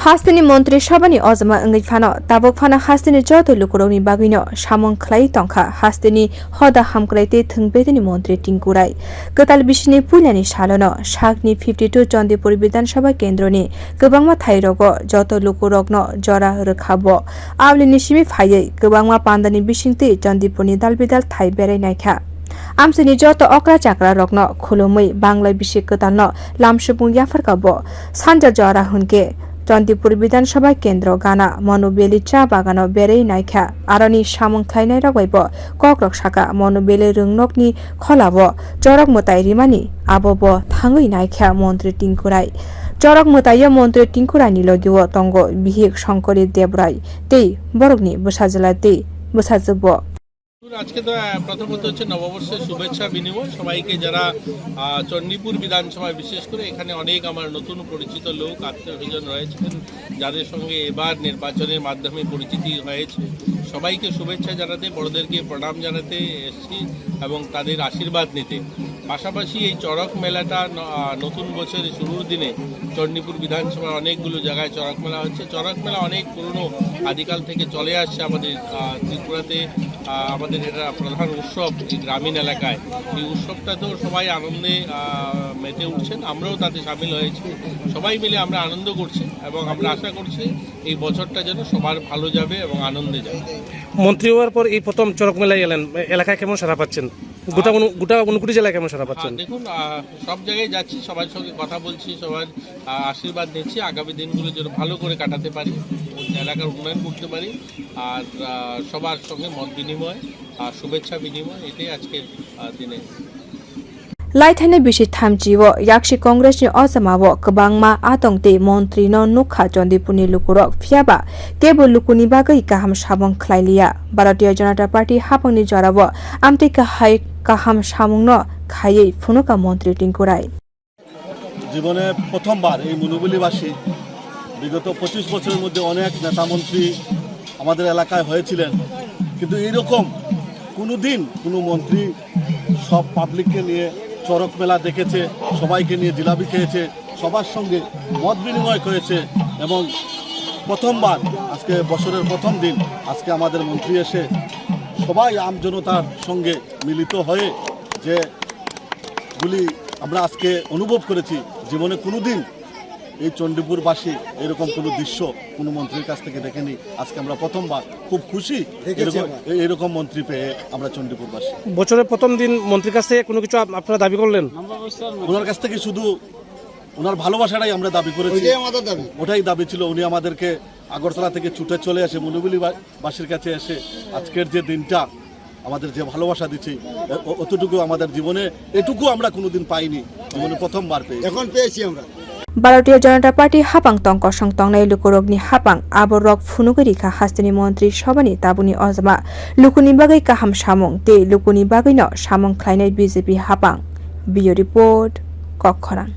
हास्तिनि मन्त्री सभानि अजमा अंगै फानो ताबक फाना हास्तिनि जत लुकुरौनि बागैनो सामं खलाई तंखा हास्तिनि हदा हामक्राइते थंबेदिनि मन्त्री टिंकुराय गताल बिसिनि पुल्यानि सालनो सागनि 52 चन्दीपुर विधानसभा केन्द्रनि गोबांमा थाइरगो जत लुकुरगनो जरा रखाबो आवलिनि सिमि फायै गोबांमा पान्दानि बिसिंति चन्दीपुरनि दालबिदाल थाइ बेरायनायखा आमसिनि जत अक्रा चाक्रा रग्न खुलुमै बांला बिसिक गतालनो लामसुबुं याफरकाबो सानजा जरा हुनके चन्दीपुर विधानसभा केन्द्र गाना मनुबेली चा बागानो बेरै नायखा आरनि सामं थाइनाय रगैबो कक्रक साका मनुबेली रुंनकनि खलाबो चरक मताय रिमानि आबोबो थाङै नायखा मन्त्री टिंकुराय चरक मताय मन्त्री टिंकुरायनि लगियो तंगो बिहिक शंकरी देवराय तेई बरगनि बसाजला तेई बसाजबो আজকে তো প্রথমত হচ্ছে নববর্ষের শুভেচ্ছা বিনিময় সবাইকে যারা চণ্ডীপুর বিধানসভায় বিশেষ করে এখানে অনেক আমার নতুন পরিচিত লোক আত্মীয়স্বজন রয়েছেন যাদের সঙ্গে এবার নির্বাচনের মাধ্যমে পরিচিতি হয়েছে সবাইকে শুভেচ্ছা জানাতে বড়দেরকে প্রণাম জানাতে এসেছি এবং তাদের আশীর্বাদ নিতে পাশাপাশি এই চড়ক মেলাটা নতুন বছরের শুরুর দিনে চণ্ডীপুর বিধানসভার অনেকগুলো জায়গায় চড়ক মেলা হচ্ছে চড়ক মেলা অনেক পুরনো আদিকাল থেকে চলে আসছে আমাদের ত্রিপুরাতে আমাদের এটা প্রধান উৎসব এই গ্রামীণ এলাকায় এই উৎসবটাতেও সবাই আনন্দে মেতে উঠছেন আমরাও তাতে সামিল হয়েছি সবাই মিলে আমরা আনন্দ করছি এবং আমরা আশা করছি এই বছরটা যেন সবার ভালো যাবে এবং আনন্দে যাবে মন্ত্রী হওয়ার পর এই প্রথম চড়ক মেলায় এলেন এলাকায় কেমন সাড়া পাচ্ছেন গোটা 29 জেলায় কেমন সাড়া পাচ্ছেন দেখুন সব জায়গায় যাচ্ছি সবার সঙ্গে কথা বলছি সবার আশীর্বাদ নিচ্ছি আগামী দিনগুলো যেন ভালো করে কাটাতে পারি এলাকার উন্নয়ন করতে পারি আর সবার সঙ্গে মত বিনিময় আর শুভেচ্ছা বিনিময় এটাই আজকের দিনে लाइथाइने बिसि थामजिवो याक्सी कांग्रेसनि अजमावो गोबांमा आतंकते मन्त्री न नुखा चन्दीपुरनि लुकुरक फियाबा केबो लुकुनि बागै गाहाम साबं खलाइलिया भारतीय जनता पार्टी हापंनि जरावो आमतेका हाय गाहाम साबं न खायै फुनुका मन्त्री टिंकुराय জীবনে প্রথমবার এই মনুবলীবাসী বিগত 25 বছরের মধ্যে অনেক নেতা মন্ত্রী আমাদের এলাকায় হয়েছিলেন কিন্তু এইরকম কোনোদিন কোনো মন্ত্রী সব পাবলিককে নিয়ে চড়ক মেলা দেখেছে সবাইকে নিয়ে জিলাপি খেয়েছে সবার সঙ্গে মত বিনিময় করেছে এবং প্রথমবার আজকে বছরের প্রথম দিন আজকে আমাদের মন্ত্রী এসে সবাই আমজনতার সঙ্গে মিলিত হয়ে যে গুলি আমরা আজকে অনুভব করেছি জীবনে কোনোদিন এই চণ্ডীপুরবাসী এরকম কোনো দৃশ্য কোনো মন্ত্রীর কাছ থেকে দেখেনি আজকে আমরা প্রথমবার খুব খুশি এরকম মন্ত্রী পেয়ে আমরা চণ্ডীপুরবাসী বছরের প্রথম দিন মন্ত্রীর কাছ থেকে কোনো কিছু আপনারা দাবি করলেন ওনার কাছ থেকে শুধু ওনার ভালোবাসাটাই আমরা দাবি করেছি ওটাই দাবি ছিল উনি আমাদেরকে আগরতলা থেকে ছুটে চলে আসে মনুবলীবাসীর কাছে এসে আজকের যে দিনটা আমাদের যে ভালোবাসা দিচ্ছি অতটুকু আমাদের জীবনে এটুকু আমরা কোনোদিন পাইনি জীবনে প্রথমবার এখন পেয়েছি আমরা भारतीय जनता पार्टी हापाङ तंक संतंगनाय लुकुरगनि हापाङ आबरक फुनुगरिखा हास्तिनि मन्त्री सभानि ताबुनि अजमा लुकुनि बागै गाहाम सामं ते लुकुनि बागैनो सामं खलायनाय बीजेपी हापाङ बियो रिपोर्ट कखरान।